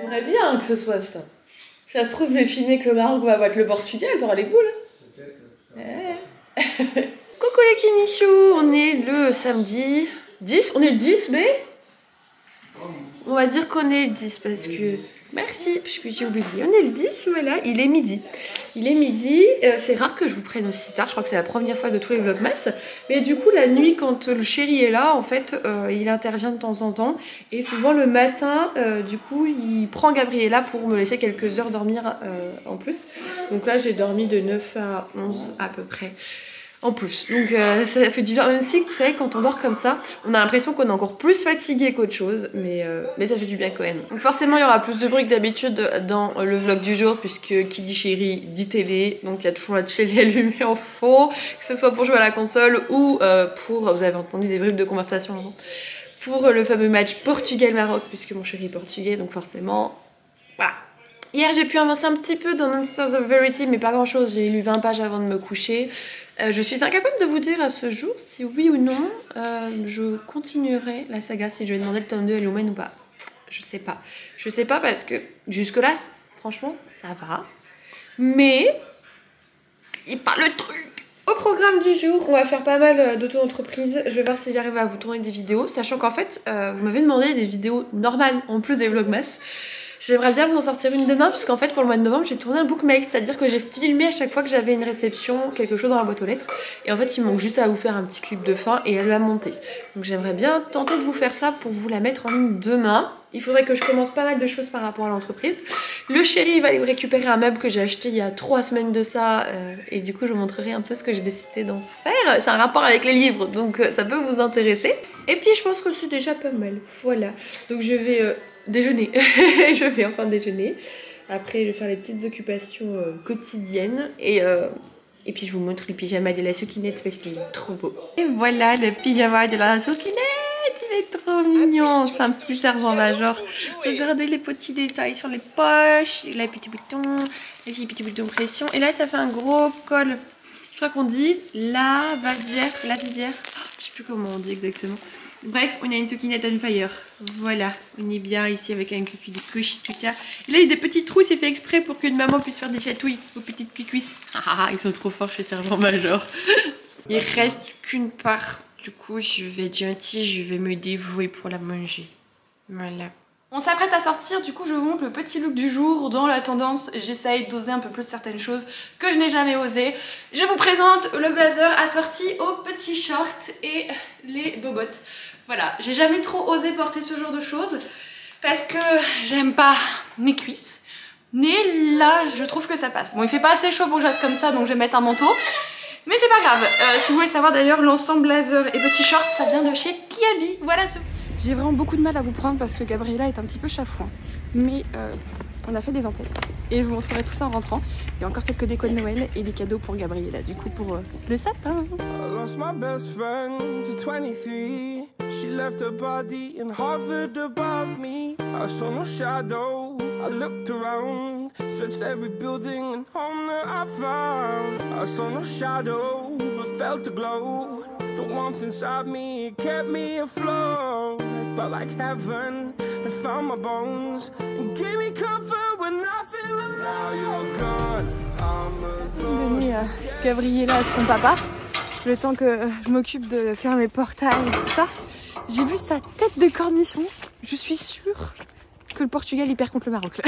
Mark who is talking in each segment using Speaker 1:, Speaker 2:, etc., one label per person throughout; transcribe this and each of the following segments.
Speaker 1: J'aimerais bien que ce soit ça. Ça se trouve, je vais filmer que le Maroc va battre le Portugal, t'auras les boules. Coucou les Kimichou, on est le samedi 10, on est le 10 mais on va dire qu'on est le 10 parce que... Merci, puisque j'ai oublié. On est le 10, voilà, il est midi. Il est midi, c'est rare que je vous prenne aussi tard, je crois que c'est la première fois de tous les vlogmas. Mais du coup, la nuit, quand le chéri est là, en fait, il intervient de temps en temps. Et souvent le matin, du coup, il prend Gabriella pour me laisser quelques heures dormir en plus. Donc là, j'ai dormi de 9 à 11 à peu près. En plus, donc ça fait du bien, même si vous savez quand on dort comme ça, on a l'impression qu'on est encore plus fatigué qu'autre chose, mais ça fait du bien quand même. Donc forcément il y aura plus de bruit que d'habitude dans le vlog du jour, puisque qui dit chéri dit télé, donc il y a toujours la télé allumée en fond, que ce soit pour jouer à la console ou pour, vous avez entendu des bribes de conversation avant, pour le fameux match Portugal-Maroc, puisque mon chéri est portugais, donc forcément, voilà. Hier j'ai pu avancer un petit peu dans Monsters of Verity, mais pas grand chose, j'ai lu 20 pages avant de me coucher. Je suis incapable de vous dire à ce jour si oui ou non je continuerai la saga, si je vais demander le tome 2 à Lumen ou pas. Je sais pas. Je sais pas parce que jusque là, franchement, ça va. Mais, il parle le truc. Au programme du jour, on va faire pas mal d'auto-entreprise. Je vais voir si j'arrive à vous tourner des vidéos, sachant qu'en fait, vous m'avez demandé des vidéos normales en plus des vlogmas. J'aimerais bien vous en sortir une demain, puisqu'en fait pour le mois de novembre j'ai tourné un bookmail, c'est-à-dire que j'ai filmé à chaque fois que j'avais une réception, quelque chose dans la boîte aux lettres, et en fait il manque juste à vous faire un petit clip de fin et à la monter. Donc j'aimerais bien tenter de vous faire ça pour vous la mettre en ligne demain. Il faudrait que je commence pas mal de choses par rapport à l'entreprise. Le chéri va aller récupérer un meuble que j'ai acheté il y a 3 semaines de ça, et du coup je vous montrerai un peu ce que j'ai décidé d'en faire. C'est un rapport avec les livres, donc ça peut vous intéresser. Et puis je pense que c'est déjà pas mal, voilà. Donc je vais... déjeuner. Je vais enfin déjeuner. Après, je vais faire les petites occupations quotidiennes. Et puis, je vous montre le pyjama de la soukinette parce qu'il est trop beau. Et voilà le pyjama de la soukinette. Il est trop mignon. C'est un petit sergent-major. Regardez les petits détails sur les poches, les petits boutons, les petits boutons pression. Et là, ça fait un gros col. Je crois qu'on dit la visière. Je sais plus comment on dit exactement. Bref, on a une soukinette on fire. Voilà, on est bien ici avec un cucu de couche, tout ça. Et là, il y a des petits trous, c'est fait exprès pour qu'une maman puisse faire des chatouilles aux petites cuisses. Ah, ils sont trop forts chez Sergent-Major. Il reste qu'une part. Du coup, je vais être gentille, je vais me dévouer pour la manger. Voilà. On s'apprête à sortir, du coup je vous montre le petit look du jour. Dans la tendance, j'essaye d'oser un peu plus certaines choses que je n'ai jamais osé. Je vous présente le blazer assorti aux petits shorts et les bobottes. Voilà, j'ai jamais trop osé porter ce genre de choses parce que j'aime pas mes cuisses. Mais là, je trouve que ça passe. Bon, il fait pas assez chaud pour que je reste comme ça, donc je vais mettre un manteau. Mais c'est pas grave. Si vous voulez savoir d'ailleurs, l'ensemble blazer et petits shorts, ça vient de chez Kiabi. Voilà ce... J'ai vraiment beaucoup de mal à vous prendre parce que Gabriella est un petit peu chafouin. Mais on a fait des emplettes. Et je vous montrerai tout ça en rentrant. Il y a encore quelques décos de Noël et des cadeaux pour Gabriella. Du coup, pour le sapin. I lost my best friend to 23. She left her body and hovered above me. I saw no shadow. I looked around. Searched every building and home that I found. I saw no shadow, but felt a glow. The warmth inside me kept me afloat. It felt like heaven had found my bones and gave me comfort when I feel alone. Now you're gone, I'm alone. Donner Gabriella à son papa, le temps que je m'occupe de faire mes portails et tout ça. J'ai vu sa tête de cornichon. Je suis sûre que le Portugal y perd contre le Maroc.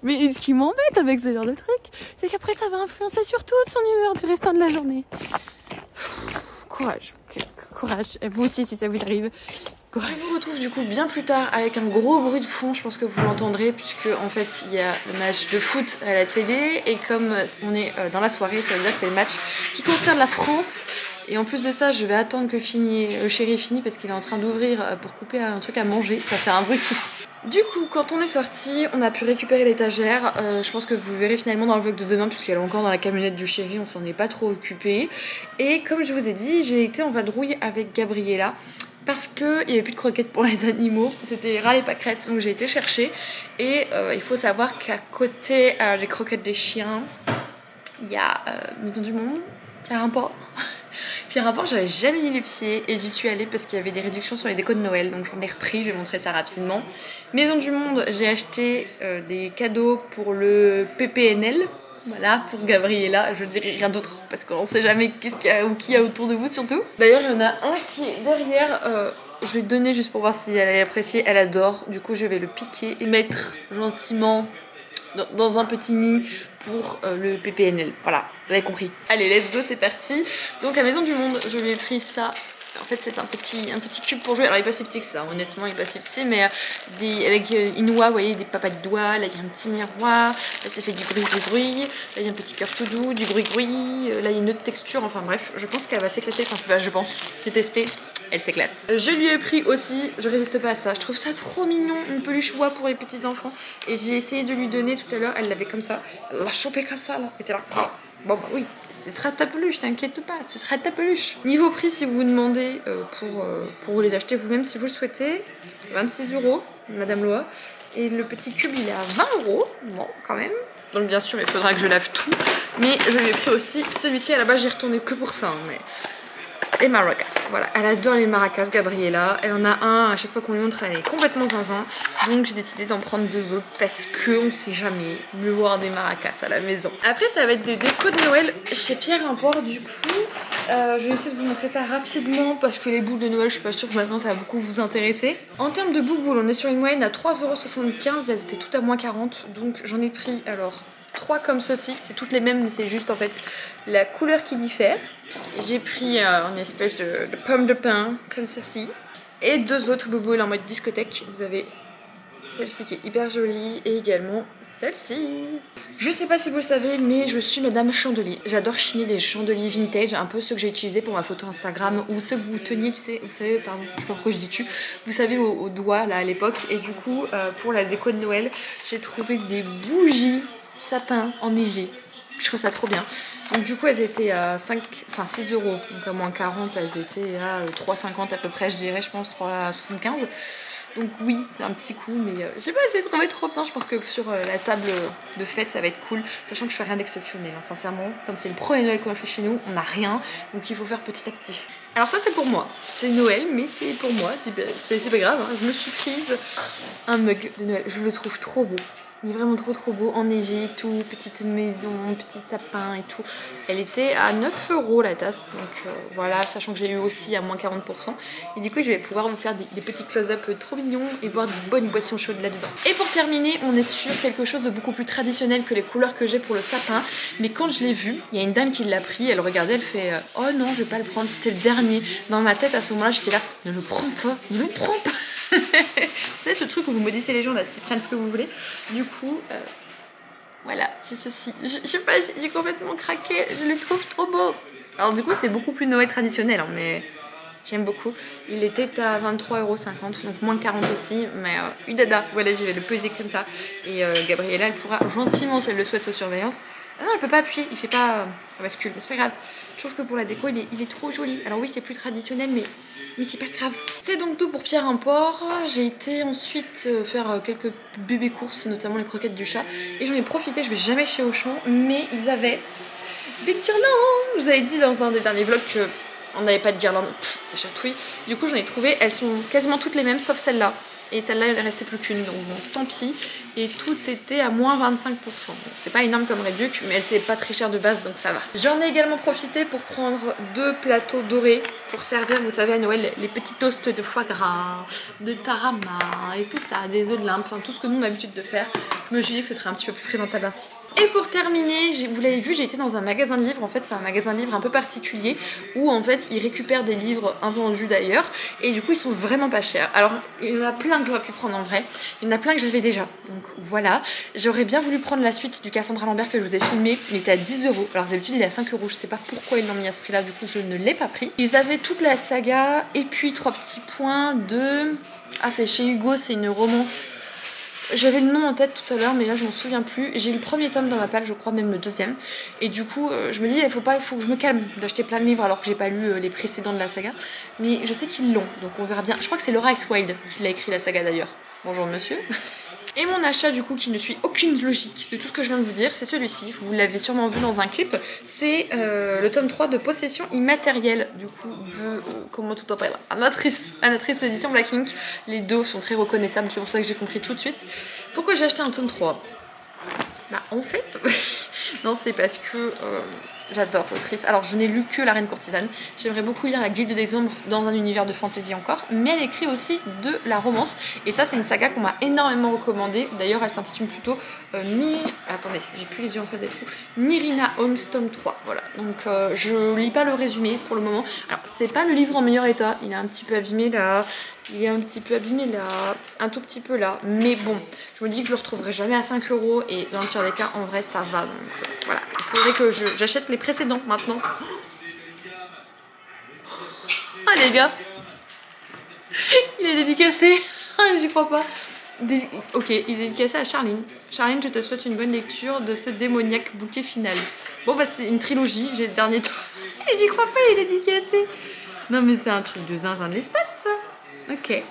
Speaker 1: Mais ce qui m'embête avec ce genre de truc, c'est qu'après ça va influencer sur toute son humeur du restant de la journée. Courage, courage. Et vous aussi si ça vous arrive. Courage. Je vous retrouve du coup bien plus tard avec un gros bruit de fond, je pense que vous l'entendrez puisque en fait il y a le match de foot à la télé et comme on est dans la soirée, ça veut dire que c'est le match qui concerne la France. Et en plus de ça, je vais attendre que le chéri finisse parce qu'il est en train d'ouvrir pour couper un truc à manger. Ça fait un bruit fou. Du coup, quand on est sorti, on a pu récupérer l'étagère. Je pense que vous verrez finalement dans le vlog de demain puisqu'elle est encore dans la camionnette du chéri. On s'en est pas trop occupé. Et comme je vous ai dit, j'ai été en vadrouille avec Gabriella parce qu'il n'y avait plus de croquettes pour les animaux. C'était ras les pâquerettes, donc j'ai été chercher. Et il faut savoir qu'à côté des croquettes des chiens, il y a Maison du Monde, qui a un porc. Pierre Rapport, j'avais jamais mis les pieds et j'y suis allée parce qu'il y avait des réductions sur les décos de Noël, donc j'en ai repris, je vais montrer ça rapidement. Maison du Monde, j'ai acheté des cadeaux pour le PPNL. Voilà, pour Gabriella, je dirais rien d'autre parce qu'on sait jamais qu'est-ce qu'il y a ou qui y a autour de vous surtout. D'ailleurs, il y en a un qui est derrière, je vais le donner juste pour voir si elle allait apprécier, elle adore. Du coup, je vais le piquer et mettre gentiment dans un petit nid pour le PPNL. Voilà, vous avez compris. Allez, let's go, c'est parti. Donc à Maison du Monde, je lui ai pris ça. En fait, c'est un petit cube pour jouer. Alors, il est pas si petit que ça, honnêtement, il est pas si petit, mais avec une oie, vous voyez, des papas de doigts. Là, il y a un petit miroir. Là, ça fait du bruit. Là, il y a un petit cœur tout doux, du bruit. Là, il y a une autre texture. Enfin, bref, je pense qu'elle va s'éclater. Enfin, c'est pas, je pense. J'ai testé. Elle s'éclate. Je lui ai pris aussi, je résiste pas à ça, je trouve ça trop mignon, une peluche oie pour les petits enfants. Et j'ai essayé de lui donner tout à l'heure, elle l'avait comme ça. Elle l'a chopé comme ça, là. Elle était là. Bon bah oui, ce sera ta peluche, t'inquiète pas, ce sera ta peluche. Niveau prix, si vous vous demandez pour vous les acheter vous-même si vous le souhaitez, 26 €, Madame Loa. Et le petit cube, il est à 20 €, bon quand même. Donc bien sûr, il faudra que je lave tout. Mais je lui ai pris aussi celui-ci, à la base j'ai retourné que pour ça. Hein, mais... Les maracas, voilà, elle adore les maracas, Gabriella. Elle en a un, à chaque fois qu'on lui montre, elle est complètement zinzin. Donc j'ai décidé d'en prendre 2 autres parce qu'on ne sait jamais mieux voir des maracas à la maison. Après, ça va être des décos de Noël chez Pierre Rapport. Du coup, je vais essayer de vous montrer ça rapidement parce que les boules de Noël, je suis pas sûre que maintenant ça va beaucoup vous intéresser. En termes de bouboules, on est sur une moyenne à 3,75 €. Elles étaient toutes à moins 40, donc j'en ai pris alors 3 comme ceci, c'est toutes les mêmes mais c'est juste en fait la couleur qui diffère. J'ai pris une espèce de pomme de pin comme ceci et 2 autres bouboules en mode discothèque. Vous avez celle-ci qui est hyper jolie et également celle-ci. Je sais pas si vous le savez mais je suis Madame Chandelier. J'adore chiner des chandeliers vintage, un peu ceux que j'ai utilisés pour ma photo Instagram ou ceux que vous teniez, tu sais, vous savez, pardon, je sais pas pourquoi je dis tu, vous savez au doigt là à l'époque. Et du coup pour la déco de Noël, j'ai trouvé des bougies sapin enneigé. Je trouve ça trop bien. Donc du coup elles étaient à 6 €, donc à moins 40, elles étaient à 3,50 à peu près, je dirais, je pense 3,75. Donc oui, c'est un petit coup, mais je sais pas, je l'ai trouvé trop bien. Je pense que sur la table de fête, ça va être cool, sachant que je fais rien d'exceptionnel, hein. Sincèrement, comme c'est le premier Noël qu'on fait chez nous, on n'a rien, donc il faut faire petit à petit. Alors ça c'est pour moi, c'est Noël, mais c'est pour moi, c'est pas grave, hein. Je me suis prise un mug de Noël, je le trouve trop beau. Il est vraiment trop beau, enneigé et tout, petite maison, petit sapin et tout. Elle était à 9 € la tasse, donc voilà, sachant que j'ai eu aussi à moins 40%. Et du coup, je vais pouvoir vous faire des petits close-up trop mignons et boire de bonnes boissons chaudes là-dedans. Et pour terminer, on est sur quelque chose de beaucoup plus traditionnel que les couleurs que j'ai pour le sapin. Mais quand je l'ai vu, il y a une dame qui l'a pris, elle regardait, elle fait oh non, je vais pas le prendre, c'était le dernier. Dans ma tête, à ce moment-là, j'étais là, ne le prends pas, ne le prends pas. Vous savez ce truc où vous maudissez les gens là, s'ils prennent ce que vous voulez. Du coup, voilà, ceci. Je sais pas, j'ai complètement craqué, je le trouve trop beau. Alors du coup, c'est beaucoup plus Noël traditionnel, hein, mais j'aime beaucoup. Il était à 23,50 €, donc moins 40 aussi, mais udada. Voilà, je vais le peser comme ça. Et Gabriella, elle pourra gentiment, si elle le souhaite, aux surveillances. Ah non, elle peut pas appuyer, il fait pas bascule, mais c'est pas grave. Je trouve que pour la déco, il est trop joli. Alors oui, c'est plus traditionnel, mais c'est pas grave. C'est donc tout pour Pierre Rapport. J'ai été ensuite faire quelques bébés courses, notamment les croquettes du chat. Et j'en ai profité, je vais jamais chez Auchan, mais ils avaient des guirlandes. Je vous avais dit dans un des derniers vlogs que on n'avait pas de guirlande. Ça chatouille. Du coup, j'en ai trouvé. Elles sont quasiment toutes les mêmes, sauf celle-là. Et celle-là, il ne restait plus qu'une, donc bon, tant pis. Et tout était à moins 25%. Bon, c'est pas énorme comme réduc, mais elles étaient pas très chères de base, donc ça va. J'en ai également profité pour prendre 2 plateaux dorés pour servir, vous savez, à Noël, les petits toasts de foie gras, de tarama et tout ça, des œufs de lin, enfin tout ce que nous on a l'habitude de faire. Je me suis dit que ce serait un petit peu plus présentable ainsi. Et pour terminer, vous l'avez vu, j'ai été dans un magasin de livres. En fait, c'est un magasin de livres un peu particulier où en fait ils récupèrent des livres invendus d'ailleurs et du coup ils sont vraiment pas chers. Alors il y en a plein que j'aurais pu prendre en vrai, il y en a plein que j'avais déjà. Donc voilà, j'aurais bien voulu prendre la suite du Cassandra Lambert que je vous ai filmé, il était à 10 €. Alors d'habitude il est à 5 €, je sais pas pourquoi ils l'ont mis à ce prix là, du coup je ne l'ai pas pris. Ils avaient toute la saga et puis 3 petits points de... Ah c'est chez Hugo, c'est une romance. J'avais le nom en tête tout à l'heure mais là je m'en souviens plus. J'ai eu le premier tome dans ma palle, je crois même le deuxième. Et du coup je me dis il faut que je me calme d'acheter plein de livres alors que j'ai pas lu les précédents de la saga. Mais je sais qu'ils l'ont, donc on verra bien. Je crois que c'est Laura X. Wilde qui l'a écrit la saga d'ailleurs. Bonjour monsieur. Et mon achat du coup qui ne suit aucune logique de tout ce que je viens de vous dire, c'est celui-ci. Vous l'avez sûrement vu dans un clip. C'est le tome 3 de Possession immatérielle du coup de... comment tout s'appelle, Anatrice édition Black Ink. Les deux sont très reconnaissables, c'est pour ça que j'ai compris tout de suite. Pourquoi j'ai acheté un tome 3? Bah en fait... non, c'est parce que j'adore l'autrice. Alors je n'ai lu que La Reine Courtisane. J'aimerais beaucoup lire La Guilde des Ombres dans un univers de fantasy encore. Mais elle écrit aussi de la romance. Et ça c'est une saga qu'on m'a énormément recommandée. D'ailleurs elle s'intitule plutôt attendez, j'ai plus les yeux en face des trous. Myrina Holmes tome 3. Voilà. Donc je lis pas le résumé pour le moment. Alors c'est pas le livre en meilleur état. Il est un petit peu abîmé là. Il est un petit peu abîmé là, un tout petit peu là, mais bon, je me dis que je le retrouverai jamais à 5 € et dans le pire des cas, en vrai, ça va. Donc voilà, il faudrait que j'achète les précédents maintenant. Ah les gars, il est dédicacé, j'y crois pas. Ok, il est dédicacé à Charline. Charline, je te souhaite une bonne lecture de ce démoniaque bouquet final. Bon bah c'est une trilogie, j'ai le dernier tour. Et j'y crois pas, il est dédicacé. Non mais c'est un truc de zinzin de l'espace ça. Ok.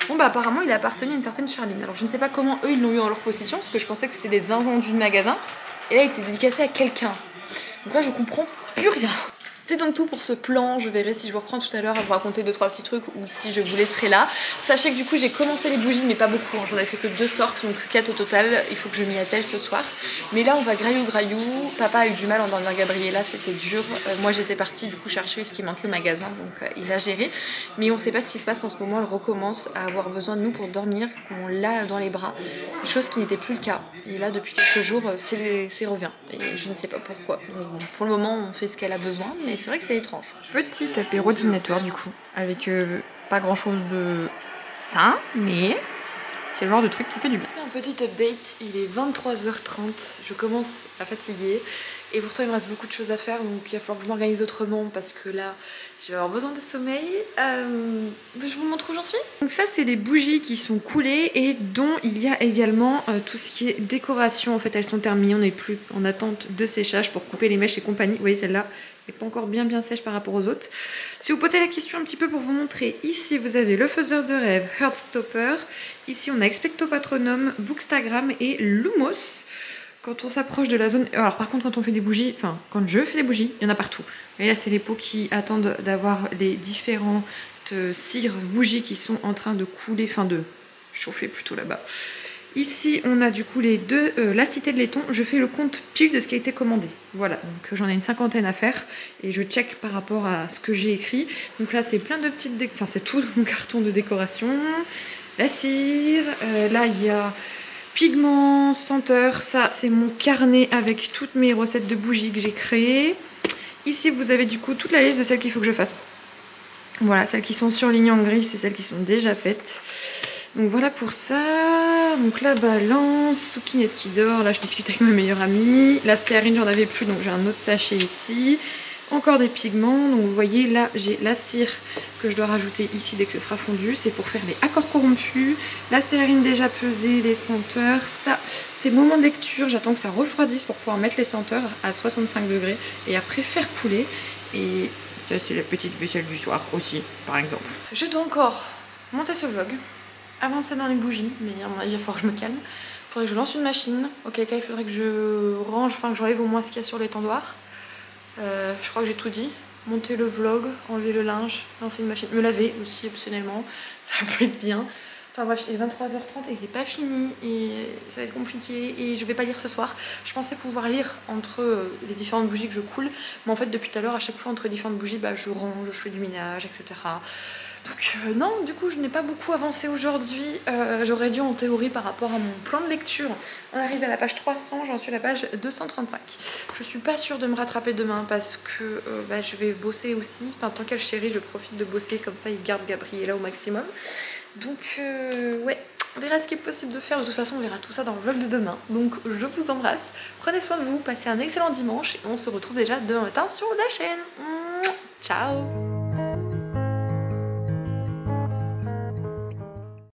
Speaker 1: Bon bah apparemment il appartenait à une certaine Charline. Alors je ne sais pas comment eux ils l'ont eu en leur possession parce que je pensais que c'était des invendus de magasin. Et là il était dédicacé à quelqu'un. Donc là je comprends plus rien. C'est donc tout pour ce plan, je verrai si je vous reprends tout à l'heure à vous raconter 2-3 petits trucs ou si je vous laisserai là. Sachez que du coup j'ai commencé les bougies mais pas beaucoup, hein. J'en ai fait que 2 sortes, donc 4 au total, il faut que je m'y attelle ce soir. Mais là on va graillou, papa a eu du mal à endormir Gabriella, c'était dur. Moi j'étais partie du coup chercher ce qui manquait au magasin, donc il a géré. Mais on sait pas ce qui se passe en ce moment, elle recommence à avoir besoin de nous pour dormir, qu'on l'a dans les bras. Chose qui n'était plus le cas. Et là depuis quelques jours c'est revient, et je ne sais pas pourquoi. Donc, bon, pour le moment on fait ce qu'elle a besoin, mais c'est vrai que c'est étrange. Petit apéro dînatoire du coup, avec pas grand chose de sain, mais c'est le genre de truc qui fait du bien. Un petit update, il est 23h30, je commence à fatiguer et pourtant il me reste beaucoup de choses à faire, donc il va falloir que je m'organise autrement parce que là je vais avoir besoin de sommeil. Je vous montre où j'en suis. Donc ça c'est des bougies qui sont coulées et dont il y a également tout ce qui est décoration. En fait elles sont terminées, on n'est plus en attente de séchage pour couper les mèches et compagnie. Vous voyez celle-là n'est pas encore bien sèche par rapport aux autres. Si vous posez la question un petit peu pour vous montrer, ici vous avez le faiseur de rêve, Heartstopper. Ici on a Expecto Patronum, Bookstagram et Lumos. Quand on s'approche de la zone... Alors par contre quand on fait des bougies, enfin quand je fais des bougies, il y en a partout. Et là c'est les pots qui attendent d'avoir les différentes cires bougies qui sont en train de couler, enfin de chauffer plutôt là-bas. Ici, on a du coup les deux, la Cité de laiton. Je fais le compte pile de ce qui a été commandé. Voilà, donc j'en ai une 50aine à faire et je check par rapport à ce que j'ai écrit. Donc là, c'est plein de petites... Enfin, c'est tout mon carton de décoration. La cire, là, il y a pigments, senteurs. Ça, c'est mon carnet avec toutes mes recettes de bougies que j'ai créées. Ici, vous avez du coup toute la liste de celles qu'il faut que je fasse. Voilà, celles qui sont surlignées en gris, c'est celles qui sont déjà faites. Donc voilà pour ça. Donc la balance, Soukinette qui dort. Là je discute avec ma meilleure amie. La stéarine j'en avais plus donc j'ai un autre sachet ici. Encore des pigments. Donc vous voyez là j'ai la cire que je dois rajouter ici dès que ce sera fondu. C'est pour faire les accords corrompus. La stéarine déjà pesée, les senteurs. Ça c'est le moment de lecture. J'attends que ça refroidisse pour pouvoir mettre les senteurs à 65 degrés. Et après faire couler. Et ça c'est la petite vaisselle du soir aussi par exemple. Je dois encore monter ce vlog. Avancer dans les bougies, mais à mon avis il va falloir que je me calme. Il faudrait que je lance une machine, auquel cas il faudrait que je range, enfin que j'enlève au moins ce qu'il y a sur l'étendoir. Je crois que j'ai tout dit. Monter le vlog, enlever le linge, lancer une machine, me laver aussi optionnellement, ça peut être bien. Enfin bref, il est 23h30 et il n'est pas fini et ça va être compliqué et je vais pas lire ce soir. Je pensais pouvoir lire entre les différentes bougies que je coule, mais en fait depuis tout à l'heure, à chaque fois entre les différentes bougies, bah, je range, je fais du ménage, etc. Donc non, du coup je n'ai pas beaucoup avancé aujourd'hui. J'aurais dû en théorie par rapport à mon plan de lecture. On arrive à la page 300, j'en suis à la page 235. Je suis pas sûre de me rattraper demain parce que bah, je vais bosser aussi. Enfin tant qu'elle chérie, je profite de bosser comme ça, il garde Gabriella au maximum. Donc ouais, on verra ce qui est possible de faire. De toute façon on verra tout ça dans le vlog de demain. Donc je vous embrasse, prenez soin de vous, passez un excellent dimanche et on se retrouve déjà demain matin sur la chaîne. Ciao.